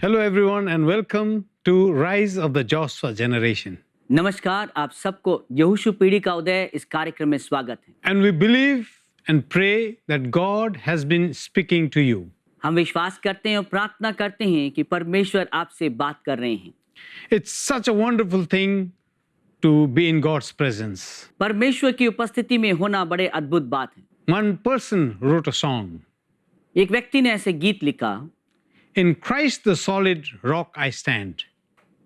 Hello, everyone, and welcome to Rise of the Joshua Generation. नमस्कार, आप सबको यहोशू पीढ़ी का उदय इस कार्यक्रम में स्वागत है। And we believe and pray that God has been speaking to you. हम विश्वास करते हैं और प्रार्थना करते हैं कि परमेश्वर आपसे बात कर रहे हैं। It's such a wonderful thing to be in God's presence. परमेश्वर की उपस्थिति में होना बड़े अद्भुत बात है। One person wrote a song. एक व्यक्ति ने ऐसे गीत लिखा, In Christ the solid rock I stand.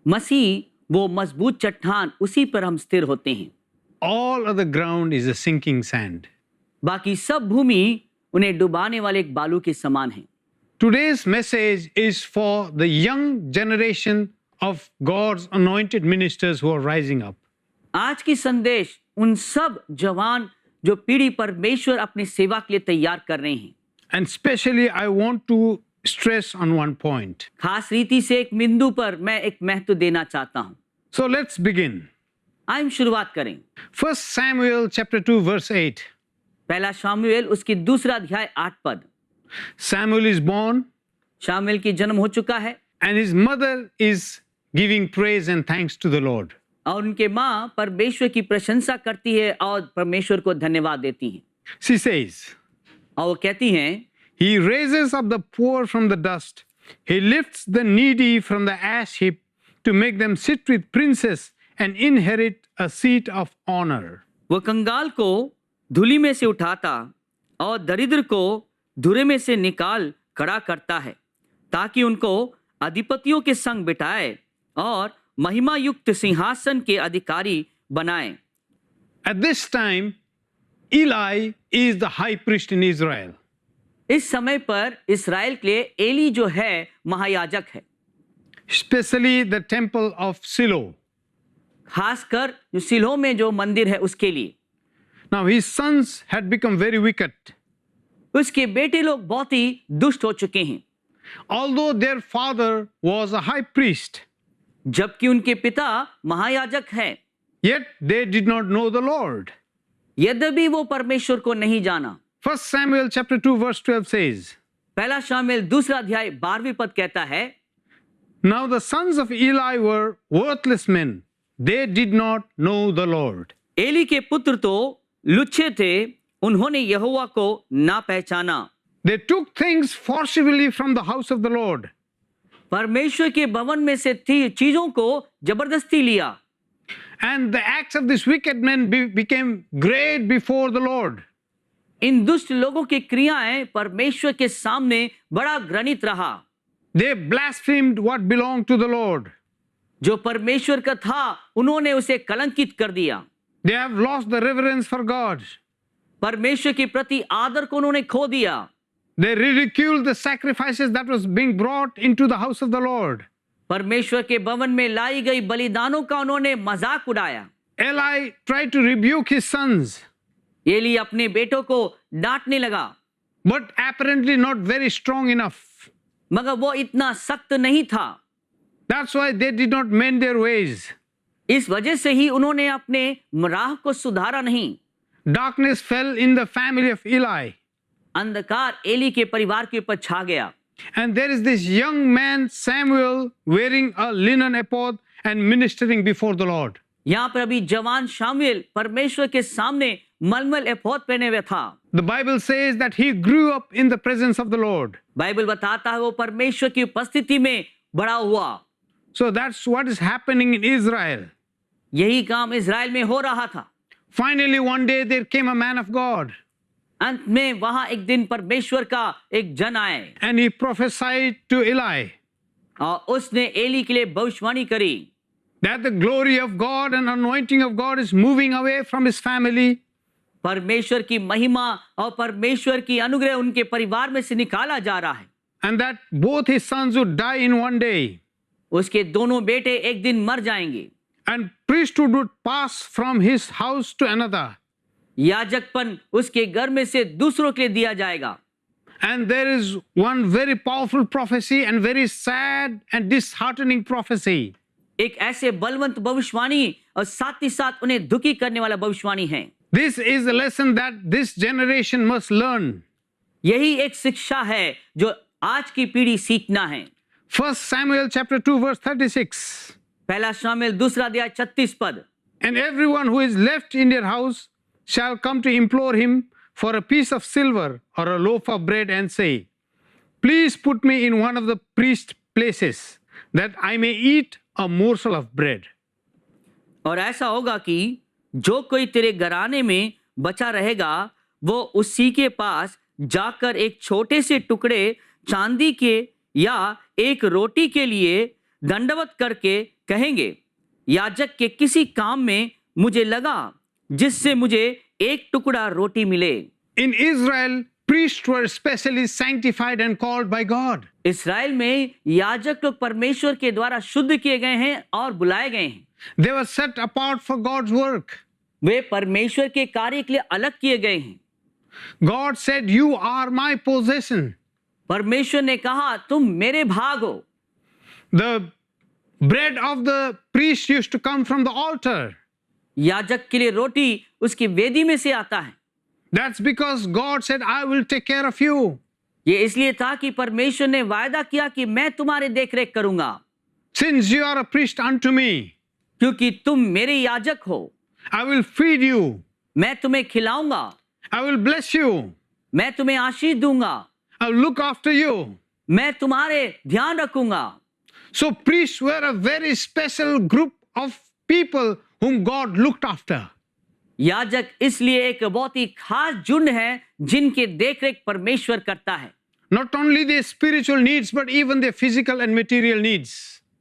मसीह वो मजबूत चट्टान, उसी पर हम स्थिर होते हैं। All other ground is a sinking sand. बाकी सब भूमि उन्हें डुबाने वाले एक बालू के समान है। Today's message is for the young generation of God's anointed ministers who are rising up. आज की संदेश उन सब जवान जो पीढ़ी परमेश्वर अपनी सेवा के लिए तैयार कर रहे हैं। And especially I want to stress on one point. खास रीति से एक बिंदु पर मैं एक महत्व देना चाहता हूं। So let's begin. आइए हम शुरुआत करें। 1 Samuel chapter 2 verse 8. पहला शामुएल उसकी दूसरा अध्याय 8 पद। Samuel is born शामुएल की जन्म हो चुका है and his mother is giving praise and thanks to the Lord. और उनके माँ परमेश्वर की प्रशंसा करती है और परमेश्वर को धन्यवाद देती हैं। She says, और वो कहती हैं, He raises up the poor from the dust. He lifts the needy from the ash heap to make them sit with princes and inherit a seat of honor. वो कंगाल को धूलि में से उठाता और दरिद्र को धुरे में से निकाल खड़ा करता है, ताकि उनको अधिपतियों के संग बिठाए और महिमा युक्त सिंहासन के अधिकारी बनाए। At this time, Eli is the high priest in Israel. इस समय पर इस्राएल के लिए एली जो है महायाजक है, Especially the temple of Shiloh. खासकर जो सिलोह में जो मंदिर है उसके लिए। Now his sons had become very wicked. उसके बेटे लोग बहुत ही दुष्ट हो चुके हैं। Although their father was a high priest, जबकि उनके पिता महायाजक हैं, yet they did not know the Lord. यद्यपि वो परमेश्वर को नहीं जाना। 1 Samuel chapter 2 verse 12 says, पहला शामुएल दूसरा अध्याय 12वीं पद कहता है, Now the sons of Eli were worthless men. They did not know the Lord. Eli के पुत्र तो लुच्चे थे, उन्होंने यहोवा को ना पहचाना। They took things forcibly from the house of the Lord. परमेश्वर के भवन में से थी चीजों को जबरदस्ती लिया। And the acts of these wicked men became great before the Lord. इन दुष्ट लोगों की क्रियाएं परमेश्वर के सामने बड़ा घृणित रहा। They blasphemed what belonged to the Lord. जो परमेश्वर का था उन्होंने उसे कलंकित कर दिया। They have lost the reverence for God. परमेश्वर के प्रति आदर को उन्होंने खो दिया। They ridiculed the sacrifices that was being brought into the house of the Lord. परमेश्वर के भवन में लाई गई बलिदानों का उन्होंने मजाक उड़ाया। Eli tried to rebuke his sons, Eli अपने बेटों को डांटने लगा, but apparently not very strong enough. मगर वो इतना सख्त नहीं था। That's why they did not mend their ways. इस वजह से ही उन्होंने अपने राह को सुधारा नहीं। Darkness fell in the family of Eli. अंधकार एली के परिवार के ऊपर छा गया। And there is this young man, Samuel, wearing a linen ephod and ministering before the Lord. यहाँ पर अभी जवान शामुएल परमेश्वर के सामने मलमल एफोद पहने हुए था। The Bible says that he grew up in the presence of the Lord. Bible बताता है वो परमेश्वर की उपस्थिति में बड़ा हुआ। So that's what is happening in Israel. यही काम इज़राइल में हो रहा था। Finally, one day there came a man of God. अंत में वहां एक दिन परमेश्वर का एक जन आए And he prophesied to Eli और उसने एली के लिए भविष्यवाणी करी that the glory of God and anointing of God is moving away from his family. परमेश्वर की महिमा और परमेश्वर की अनुग्रह उनके परिवार में से निकाला जा रहा है। And that both his sons would die in one day. उसके दोनों बेटे एक दिन मर जाएंगे। And priesthood would pass from his house to another. याजकपन उसके घर में से दूसरों के लिए दिया जाएगा। And there is one very powerful prophecy and very sad and disheartening prophecy. एक ऐसे बलवंत भविष्यवाणी और साथ ही साथ उन्हें दुखी करने वाला भविष्यवाणी है। This is a lesson that this generation must learn. यही एक शिक्षा है जो आज की पीढ़ी सीखना है। 1 Samuel chapter 2 verse 36. पहला शामिल दूसरा अध्याय 36 पद। And everyone who is left in their house shall come to implore him for a piece of silver or a loaf of bread and say, please put me in one of the priest places that I may eat a morsel of bread. और ऐसा होगा कि जो कोई तेरे घराने में बचा रहेगा वो उसी के पास जाकर एक छोटे से टुकड़े चांदी के या एक रोटी के लिए दंडवत करके कहेंगे, याजक के किसी काम में मुझे लगा जिससे मुझे एक टुकड़ा रोटी मिले। In Israel, priests were specially sanctified and called by God. इस्राएल में याजक लोग परमेश्वर के द्वारा शुद्ध किए गए हैं और बुलाए गए हैं। They were set apart for God's work. वे परमेश्वर के कार्य के लिए अलग किए गए हैं। God said, you are my possession. परमेश्वर ने कहा तुम मेरे भाग हो। The bread of the priest used to come from the altar. याजक के लिए रोटी उसकी वेदी में से आता है। That's because God said, I will take care of you. ये इसलिए था कि परमेश्वर ने वायदा किया कि मैं तुम्हारे देखरेख करूंगा। Since you are a priest unto me, क्योंकि तुम मेरे याजक हो, I will feed you. मैं तुम्हें खिलाऊंगा, I will bless you. मैं तुम्हें आशीष दूंगा, I will look after you. मैं तुम्हारे ध्यान रखूंगा। So priests were a very special group of people whom God looked after. याजक इसलिए एक बहुत ही खास झुंड है जिनके देखरेख परमेश्वर करता है। Not only their spiritual needs, but even their physical and material needs.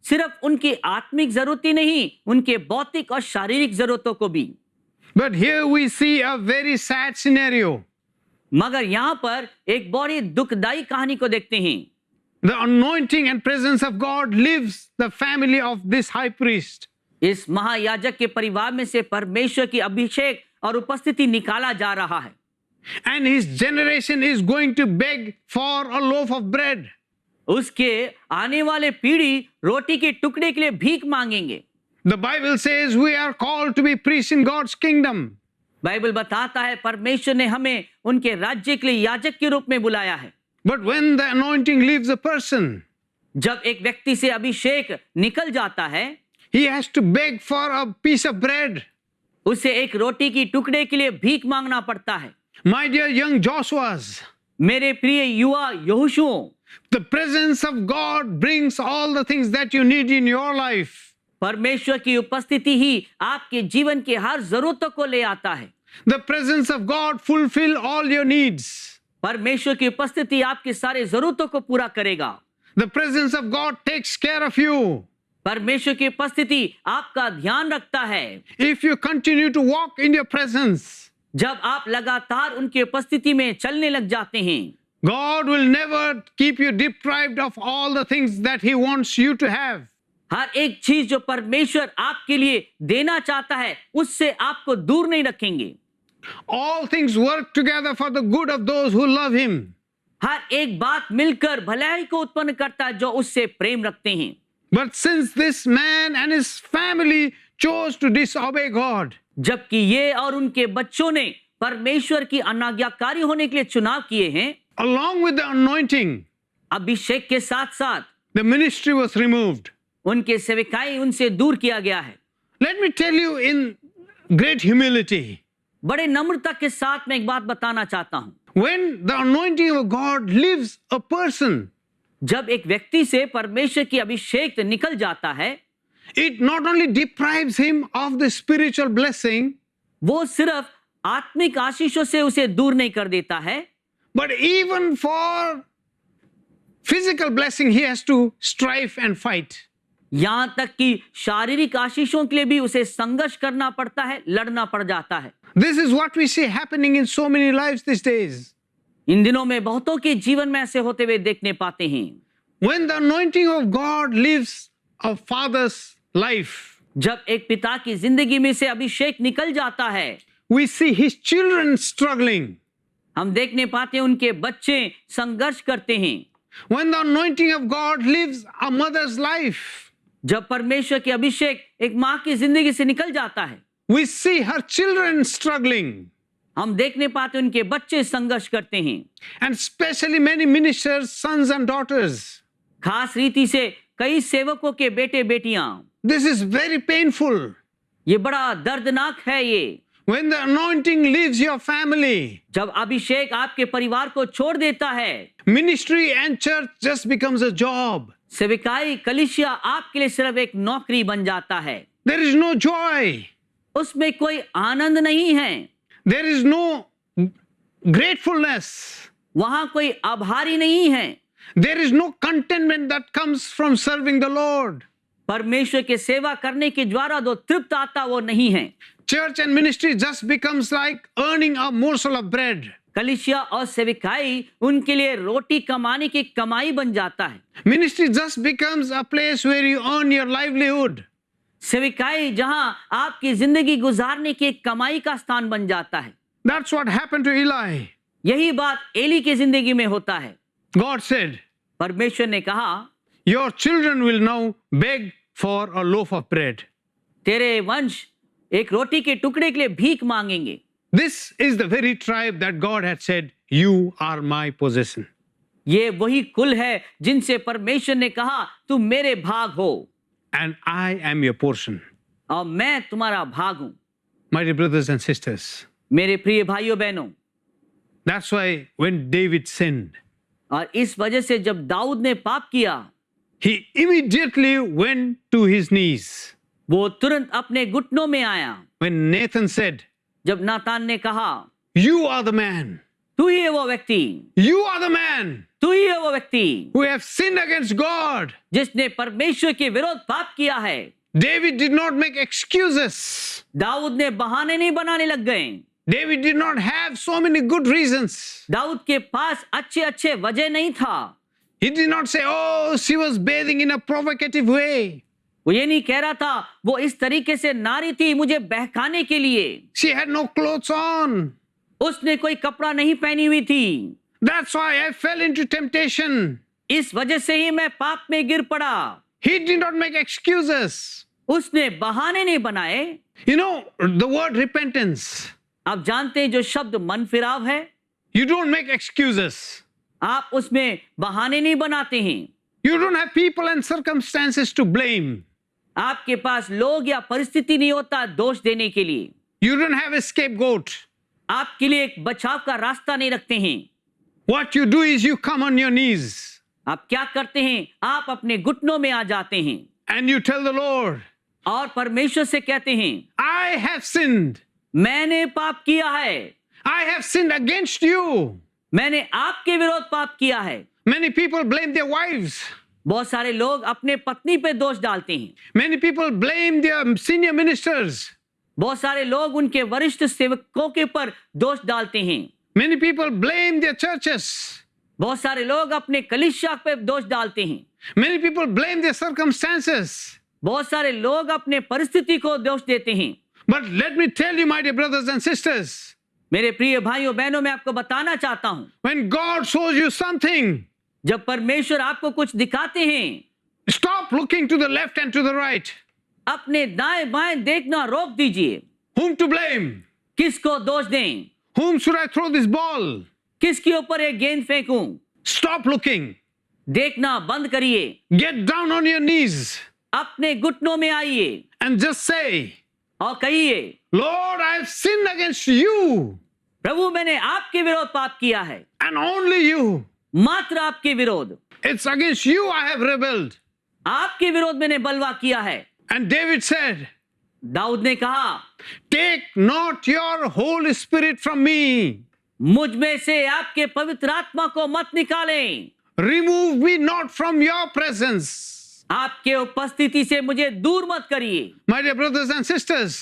सिर्फ उनकी आत्मिक जरूरत ही नहीं, उनके भौतिक और शारीरिक जरूरतों को भी। But here we see a very sad scenario. मगर यहाँ पर एक बहुत ही दुखदाई कहानी को देखते हैं। The anointing and presence of God leaves the family of this high priest. इस महायाजक के परिवार में से परमेश्वर की अभिषेक और उपस्थिति निकाला जा रहा है। And his generation is going to beg for a loaf of bread. उसके आने वाले पीढ़ी रोटी के टुकड़े के लिए भीख मांगेंगे। The Bible says we are called to be priests in God's kingdom. Bible बताता है परमेश्वर ने हमें उनके राज्य के लिए याजक के रूप में बुलाया है। But when the anointing leaves a person, जब एक व्यक्ति से अभिषेक निकल जाता है, he has to beg for a piece of bread. उसे एक रोटी की टुकड़े के लिए भीख मांगना पड़ता है। My dear young Joshuas, मेरे प्रिय युवा यहोशुओं, the presence of God brings all the things that you need in your life. परमेश्वर की उपस्थिति ही आपके जीवन की हर जरूरतों को ले आता है। The presence of God fulfill all your needs. परमेश्वर की उपस्थिति आपकी सारे जरूरतों को पूरा करेगा। The presence of God takes care of you. परमेश्वर की उपस्थिति आपका ध्यान रखता है। If you continue to walk in your presence, जब आप लगातार उनकी उपस्थिति में चलने लग जाते हैं, God will never keep you deprived of all the things that He wants you to have. हर एक चीज जो परमेश्वर आपके लिए देना चाहता है उससे आपको दूर नहीं रखेंगे। All things work together for the good of those who love Him. हर एक बात मिलकर भलाई को उत्पन्न करता है जो उससे प्रेम रखते हैं। But since this man and his family chose to disobey God, जबकि ये और उनके बच्चों ने परमेश्वर की अनाज्ञाकारी होने के लिए चुनाव किए हैं, along with the anointing, अभिषेक के साथ साथ the ministry was removed. उनके सेवकाई उनसे दूर किया गया है। Let me tell you in great humility, बड़े नम्रता के साथ मैं एक बात बताना चाहता हूं। when the anointing of God leaves a person, जब एक व्यक्ति से परमेश्वर की अभिषेक निकल जाता है, it not only deprives him of the spiritual blessing, वो सिर्फ आत्मिक आशीषों से उसे दूर नहीं कर देता है, but even for physical blessing he has to strive and fight. यहां तक कि शारीरिक आशीषों के लिए भी उसे संघर्ष करना पड़ता है, लड़ना पड़ जाता है। This is what we see happening in so many lives these days. इन दिनों में बहुतों के जीवन में ऐसे होते हुए देखने पाते हैं। When the anointing of God leaves a father's life, जब एक पिता की जिंदगी में से अभिषेक निकल जाता है, we see his children struggling. हम देखने पाते हैं उनके बच्चे संघर्ष करते हैं। When the anointing of God leaves a mother's life, जब परमेश्वर की अभिषेक एक माँ की जिंदगी से निकल जाता है, we see her children struggling. हम देखने पाते हैं उनके बच्चे संघर्ष करते हैं। And especially many ministers, sons and daughters. खास रीति से कई सेवकों के बेटे बेटियां, This is very painful. ये बड़ा दर्दनाक है ये। When the anointing leaves your family, जब अभिषेक आपके परिवार को छोड़ देता है, ministry and church just becomes a job. सेविकाई कलीसिया आपके लिए सिर्फ एक नौकरी बन जाता है। There is no joy. उसमें कोई आनंद नहीं है, There is no gratefulness. वहां कोई आभारी नहीं है, There is no contentment that comes from serving the Lord. परमेश्वर के सेवा करने के द्वारा जो तृप्त आता वो नहीं है। Church and ministry just becomes like earning a morsel of bread. कलीसिया और सेविकाई उनके लिए रोटी कमाने की कमाई बन जाता है। Ministry just becomes a place where you earn your livelihood. सेविकाई जहां आपकी जिंदगी गुजारने की एक कमाई का स्थान बन जाता है। That's what happened to Eli. यही बात एली की जिंदगी में होता है। God said, परमेश्वर ने कहा, your children will now beg for a loaf of bread. तेरे वंश एक रोटी के टुकड़े के लिए भीख मांगेंगे। This is the very tribe that God had said, you are my possession. ये वही कुल है जिनसे परमेश्वर ने कहा, तुम मेरे भाग हो And I am your portion. और मैं तुम्हारा भाग हूं। My dear brothers and sisters, मेरे प्रिय भाइयों बहनों, that's why when David sinned, और इस वजह से जब दाऊद ने पाप किया, he immediately went to his knees. वो तुरंत अपने घुटनों में आया। When Nathan said, जब नातान ने कहा, you are the man, तू ही है वो व्यक्ति, you are the man तू ही है वो व्यक्ति who have sinned against God. जिसने परमेश्वर के विरोध पाप किया है। David did not make excuses. Dawood ने बहाने नहीं बनाने लग गए। David did not have so many good reasons. Dawood के पास अच्छे अच्छे वजह नहीं था। He did not say, oh, she was bathing in a provocative way. वो ये नहीं कह रहा था, वो इस तरीके से नारी थी मुझे बहकाने के लिए। She had no clothes on. उसने कोई कपड़ा नहीं पहनी हुई थी। That's why I fell into temptation. इस वजह से ही मैं पाप में गिर पड़ा। He did not make excuses. उसने बहाने नहीं बनाए। You know, the word repentance, आप जानते हैं जो शब्द मन फिराव है, you don't make excuses. आप उसमें बहाने नहीं बनाते हैं। You don't have people and circumstances to blame. आपके पास लोग या परिस्थिति नहीं होता दोष देने के लिए। You don't have a scapegoat. आपके लिए एक बचाव का रास्ता नहीं रखते हैं। What you do is you come on your knees आप क्या करते हैं? आप अपने घुटनों में आ जाते हैं and you tell the Lord, और परमेश्वर से कहते हैं, I have sinned. मैंने पाप किया है, I have sinned against you. मैंने आपके विरोध पाप किया है। Many people blame their wives. बहुत सारे लोग अपने पत्नी पे दोष डालते हैं। Many people blame their senior ministers. बहुत सारे लोग उनके वरिष्ठ सेवकों के ऊपर दोष डालते हैं। Many people blame their churches. बहुत सारे लोग अपने कलीसिया पे दोष डालते हैं। Many people blame their circumstances. बहुत सारे लोग अपने परिस्थिति को दोष देते हैं। But let me tell you, my dear brothers and sisters, मेरे प्रिय भाइयों बहनों, मैं आपको बताना चाहता हूं, when God shows you something, जब परमेश्वर आपको कुछ दिखाते हैं, stop looking to the left and to the right. अपने दाएं बाएं देखना रोक दीजिए। Whom to blame? किसको दोष दें? Whom should I throw this ball? किसके ऊपर एक गेंद फेंकूं? Stop looking. देखना बंद करिए। Get down on your knees अपने घुटनों में आइए and just say, और कहिए, Lord, I have sinned against you प्रभु मैंने आपके विरोध पाप किया है, and only you. मात्र आपके विरोध, It's against you I have rebelled. आपके विरोध मैंने बलवा किया है। And David said, दाऊद ने कहा, take not your Holy Spirit from me. मुझ में से आपके पवित्र आत्मा को मत निकालें। Remove me not from your presence. आपके उपस्थिति से मुझे दूर मत करिए। My dear brothers and sisters,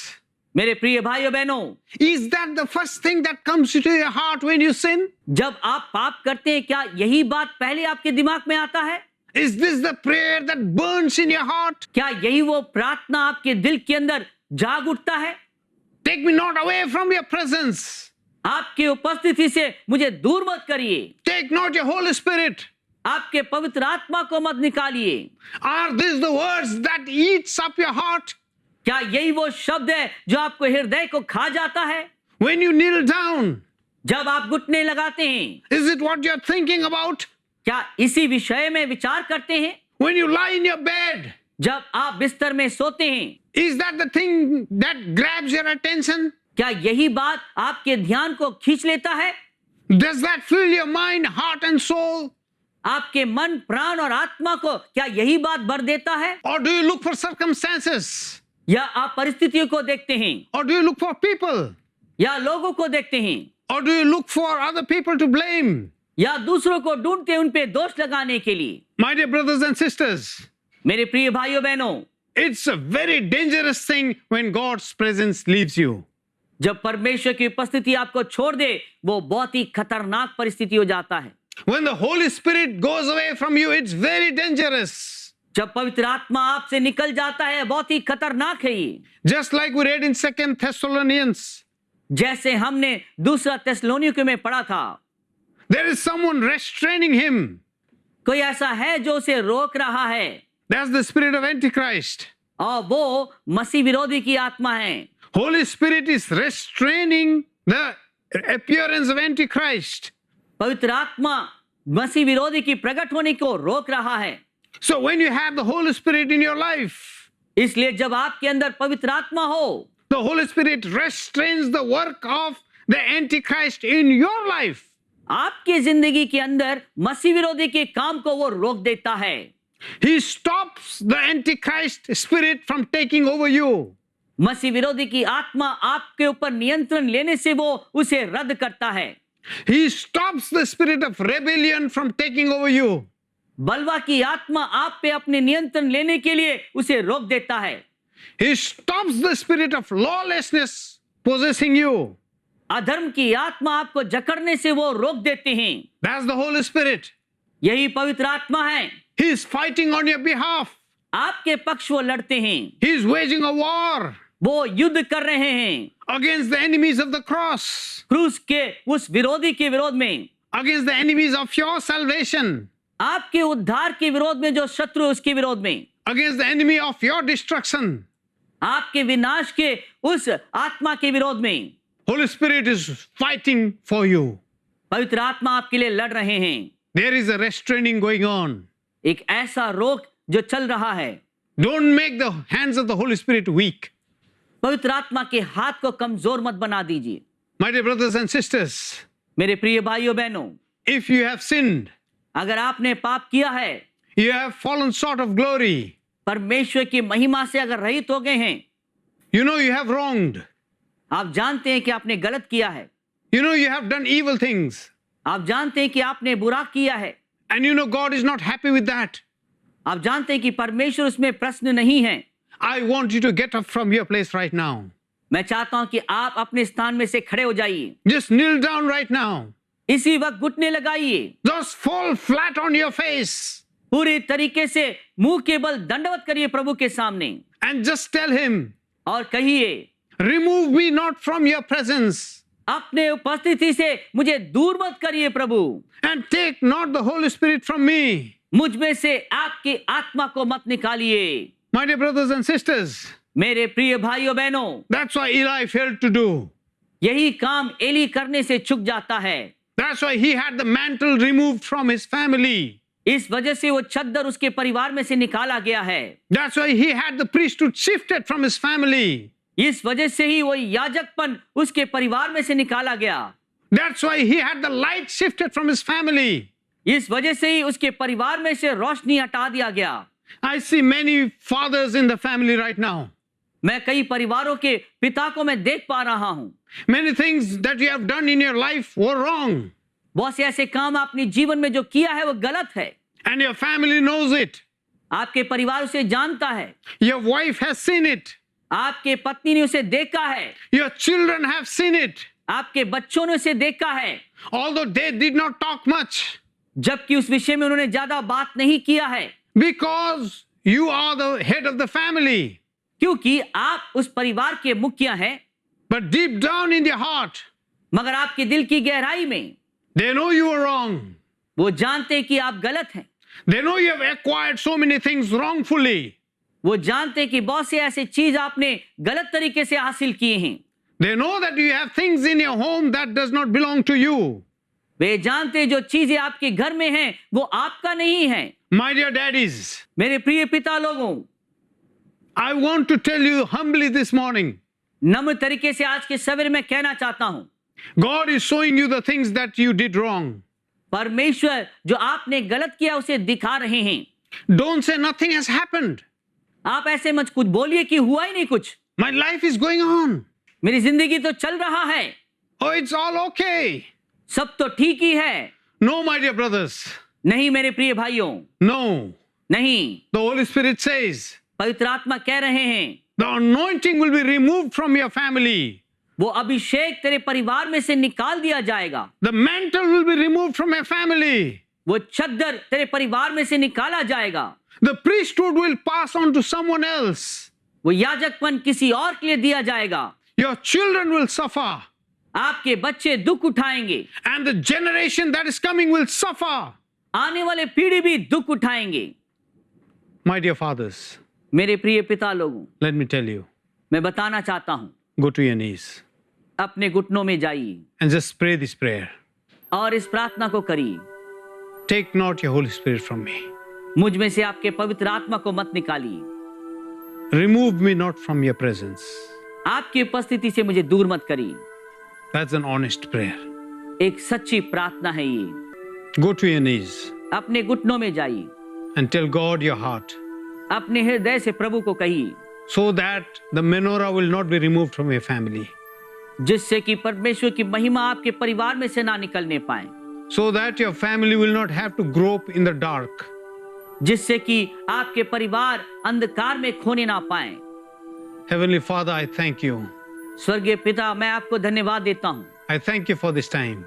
मेरे प्रिय भाइयों बहनों, is that the first thing that comes into your heart when you sin? जब आप पाप करते हैं क्या यही बात पहले आपके दिमाग में आता है? Is this the prayer that burns in your heart? क्या यही वो प्रार्थना आपके दिल के अंदर जाग उठता है? Take me not away from your presence. आपकी उपस्थिति से मुझे दूर मत करिए। Take not your Holy Spirit. आपके पवित्र आत्मा को मत निकालिए। Are these the words that eats up your heart? क्या यही वो शब्द है जो आपको हृदय को खा जाता है? When you kneel down, जब आप घुटने लगाते हैं, is it what you're thinking about? क्या इसी विषय में विचार करते हैं? When you lie in your bed, जब आप बिस्तर में सोते हैं, is that the thing that grabs your attention? क्या यही बात आपके ध्यान को खींच लेता है? Does that fill your mind, heart, and soul? आपके मन, प्राण और आत्मा को क्या यही बात भर देता है? Or do you look for circumstances? या आप परिस्थितियों को देखते हैं? Or do you look for people? या लोगों को देखते हैं? Or do you look for other people to blame? या दूसरों को ढूंढते हैं उन पे दोष लगाने के लिए? My dear brothers and sisters, मेरे प्रिय भाइयों बहनों, it's a very dangerous thing when God's presence leaves you. जब परमेश्वर की उपस्थिति आपको छोड़ दे, वो बहुत ही खतरनाक परिस्थिति हो जाता है। When the Holy Spirit goes away from you, it's very dangerous. जब पवित्र आत्मा आपसे निकल जाता है, बहुत ही खतरनाक है ये। Just like we read in 2 Thessalonians, जैसे हमने दूसरा थिस्सलुनीकियों में पढ़ा था, there is someone restraining him. कोई ऐसा है जो उसे रोक रहा है, That's the spirit of Antichrist. और वो मसीह विरोधी की आत्मा है। Holy Spirit is restraining the appearance of Antichrist. पवित्र आत्मा मसीह विरोधी की प्रकट होने को रोक रहा है। So when you have the Holy Spirit in your life, इसलिए जब आपके अंदर पवित्र आत्मा हो, the Holy Spirit restrains the work of the Antichrist in your life. आपकी जिंदगी के अंदर मसीह विरोधी के काम को वो रोक देता है। He stops the Antichrist spirit from taking over you. मसीह विरोधी की आत्मा आपके ऊपर नियंत्रण लेने से वो उसे रद्द करता है। He stops the spirit of rebellion from taking over you. बलवा की आत्मा आप पे अपने नियंत्रण लेने के लिए उसे रोक देता है। He stops the spirit of lawlessness possessing you. अधर्म की आत्मा आपको जकड़ने से वो रोक देते हैं। That's the Holy Spirit. यही पवित्र आत्मा है। He is fighting on your behalf. आपके पक्ष वो लड़ते हैं। He is waging a war वो युद्ध कर रहे हैं against the enemies of the cross, क्रूस के उस विरोधी के विरोध में, against the enemies of your salvation, आपके उद्धार के विरोध में, जो शत्रु है उसके विरोध में, against the enemy of your destruction. आपके विनाश के उस आत्मा के विरोध में। Holy Spirit is fighting for you. पवित्र आत्मा आपके लिए लड़ रहे हैं। There is a restraining going on. एक ऐसा रोक जो चल रहा है। Don't make the hands of the Holy Spirit weak. पवित्र आत्मा के हाथ को कमजोर मत बना दीजिए। My dear brothers and sisters, मेरे प्रिय भाइयों बहनों, if you have sinned, अगर आपने पाप किया है, you have fallen short of glory, परमेश्वर की महिमा से अगर रहित हो गए हैं, you know you have wronged, आप जानते हैं कि आपने गलत किया है, you know you have done evil things, आप जानते हैं कि आपने बुरा किया है, and you know God is not happy with that, आप जानते हैं कि परमेश्वर उसमें प्रश्न नहीं है। I want you to get up from your place right now. मैं चाहता हूं कि आप अपने स्थान में से खड़े हो जाइए। Just kneel down right now. इसी वक्त घुटने लगाइए। Just fall flat on your face पूरी तरीके से मुंह के बल दंडवत करिए प्रभु के सामने and just tell him, और कहिए, remove me not from your presence अपने उपस्थिति से मुझे दूर मत करिए प्रभु, and take not the Holy Spirit from me. मुझ में से आपकी आत्मा को मत निकालिए। My dear brothers and sisters, मेरे प्रिय भाइयों बहनों, that's why Eli failed to do. यही काम एली करने से चूक जाता है। That's why he had the mantle removed from his family. इस वजह से वो चद्दर उसके परिवार में से निकाला गया है। That's why he had the priesthood shifted from his family. इस वजह से ही वो याजकपन उसके परिवार में से निकाला गया। That's why he had the light shifted from his family. इस वजह से ही उसके परिवार में से रोशनी हटा दिया गया। I see many fathers in the family right now. मैं कई परिवारों के पिता को मैं देख पा रहा हूं। Many things that you have done in your life were wrong. बहुत से ऐसे काम आपने जीवन में जो किया है वो गलत है, And your family knows it. आपके परिवार उसे जानता है, Your wife has seen it. आपके पत्नी ने उसे देखा है, Your children have seen it. आपके बच्चों ने उसे देखा है, Although they did not talk much. जबकि उस विषय में उन्होंने ज्यादा बात नहीं किया है, Because you are the head of the family. क्योंकि आप उस परिवार के मुखिया हैं। But deep down in their heart, मगर आपके दिल की गहराई में they know you are wrong. वो जानते हैं कि आप गलत हैं। They know you have acquired so many things wrongfully. वो जानते हैं कि बहुत से ऐसे चीज आपने गलत तरीके से हासिल किए हैं। They know that you have things in your home that does not belong to you. वे जानते जो चीजें आपके घर में हैं वो आपका नहीं है। My dear daddies, मेरे प्रिय पिता लोगों, I want to tell you humbly this morning, नम्र तरीके से आज के सवेरे में कहना चाहता हूं, God is showing you the things that you did wrong. परमेश्वर जो आपने गलत किया उसे दिखा रहे हैं। Don't say nothing has happened. आप ऐसे मत कुछ बोलिए कि हुआ ही नहीं कुछ, My life is going on. मेरी जिंदगी तो चल रहा है, Oh, it's all okay. सब तो ठीक ही है। No, my dear brothers. नहीं मेरे प्रिय भाइयों, No. नहीं। The Holy Spirit says पवित्र आत्मा कह रहे हैं the anointing will be removed from your family. वो अभिषेक तेरे परिवार में से निकाल दिया जाएगा। The mantle will be removed from your family. वो चद्दर तेरे परिवार में से निकाला जाएगा। The priesthood will pass on to someone else. वो याजकपन किसी और के लिए दिया जाएगा। Your children will suffer. आपके बच्चे दुख उठाएंगे, And the generation that is coming will suffer. आने वाले पीढ़ी भी दुख उठाएंगे। My dear fathers, मेरे प्रिय पिता लोगों, let me tell you, मैं बताना चाहता हूं, go to your knees अपने घुटनों में जाइए and just pray this prayer. और इस प्रार्थना को करिए, Take not your Holy Spirit from me. मुझ में से आपके पवित्र आत्मा को मत निकालिए, Remove me not from your presence. आपकी उपस्थिति से मुझे दूर मत करिए। That's an honest prayer. एक सच्ची प्रार्थना है ये। Go to your knees अपने घुटनों में जाइए, and tell God your heart, अपने हृदय से प्रभु को कहिए, so that the menorah will not be removed from your family, जिससे कि परमेश्वर की महिमा आपके परिवार में से ना निकलने पाए, so that your family will not have to grope in the dark. जिससे कि आपके परिवार अंधकार में खोने ना पाए। Heavenly Father, I thank you. स्वर्गीय पिता, मैं आपको धन्यवाद देता हूँ, I thank you for this time.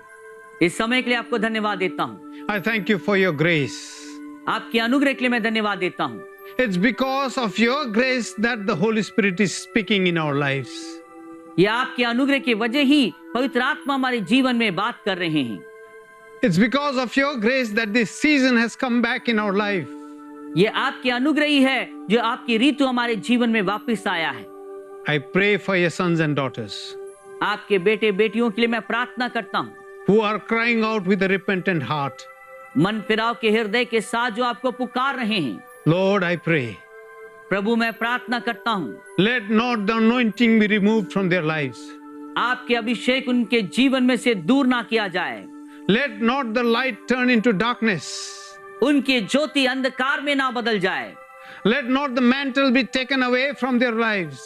इस समय के लिए आपको धन्यवाद देता हूँ, I thank you for your grace. आपके अनुग्रह के लिए मैं धन्यवाद देता हूँ। It's because of your grace that the Holy Spirit is speaking in our lives. ये आपके अनुग्रह की वजह ही पवित्र आत्मा हमारे जीवन में बात कर रहे हैं। It's because of your grace that this season has come back in our life. ये आपके अनुग्रह ही है जो आपकी ऋतु हमारे जीवन में वापस आया है। I pray for your sons and daughters आपके बेटे बेटियों के लिए मैं प्रार्थना करता हूँ, who are crying out with a repentant heart. मन फिराव के हृदय के साथ जो आपको पुकार रहे हैं। Lord, I pray, प्रभु मैं प्रार्थना करता हूँ, let not the anointing be removed from their lives. आपके अभिषेक उनके जीवन में से दूर ना किया जाए। Let not the light turn into darkness. उनकी ज्योति अंधकार में ना बदल जाए। Let not the mantle be taken away from their lives.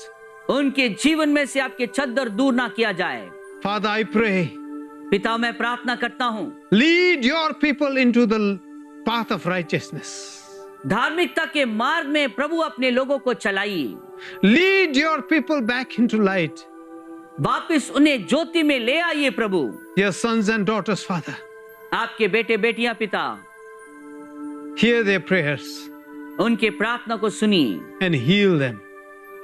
उनके जीवन में से आपके चद्दर दूर ना किया जाए। Father, I pray, पिता मैं प्रार्थना करता हूँ, lead your people into the path of righteousness. धार्मिकता के मार्ग में प्रभु अपने लोगों को चलाइए। Lead your people back into light. वापस उन्हें ज्योति में ले आइए प्रभु। Your sons and daughters, Father, आपके बेटे बेटियां पिता, hear their prayers उनके प्रार्थना को सुनिए and heal them.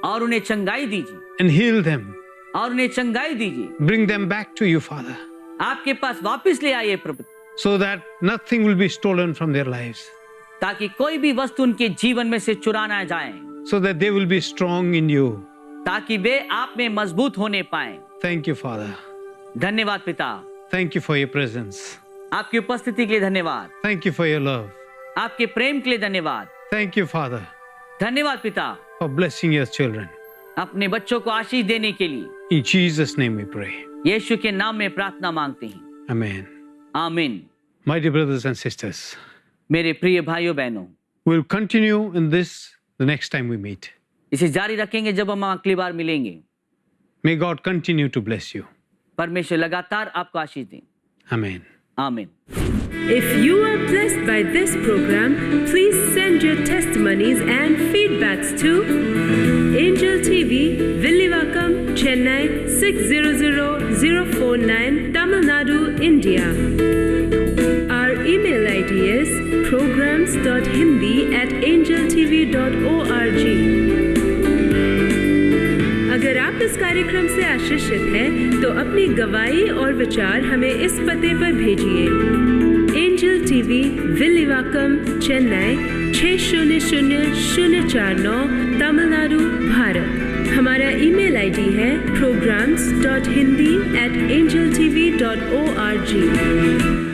और उन्हें चंगाई दीजिए, And heal them. और उन्हें चंगाई दीजिए। Bring them back to you, Father, आपके पास वापस ले आइए प्रभु, so that nothing will be stolen from their lives, ताकि कोई भी वस्तु उनके जीवन में से चुरा ना जाए, so that they will be strong in you. ताकि वे आप में मजबूत होने पाए। Thank you, Father. धन्यवाद पिता, Thank you for your presence. आपकी उपस्थिति के लिए धन्यवाद, Thank you for your love. आपके प्रेम के लिए धन्यवाद। Thank you, Father, धन्यवाद पिता, for blessing your children. अपने बच्चों को आशीष देने के लिए In Jesus' name we pray. यीशु के नाम में प्रार्थना मांगते हैं, Amen. आमीन। My dear brothers and sisters, मेरे प्रिय भाइयों बहनों, we'll continue in this the next time we meet. इसे जारी रखेंगे जब हम अगली बार मिलेंगे। May God continue to bless you. परमेश्वर लगातार आपको आशीष दें, Amen. आमीन। If you are blessed by this program, please send your testimonies and feedbacks to Angel TV, Villivakkam, Chennai 600049, Tamil Nadu, India. Our email ID is programs.hindi@angeltv.org. अगर आप इस कार्यक्रम से आशीषित हैं, तो अपनी गवाही और विचार हमें इस पते पर भेजिए। Angel TV, Villivakkam, Chennai 600049, Tamil Nadu, Bharat. हमारा ईमेल आईडी है programs.hindi@angeltv.org।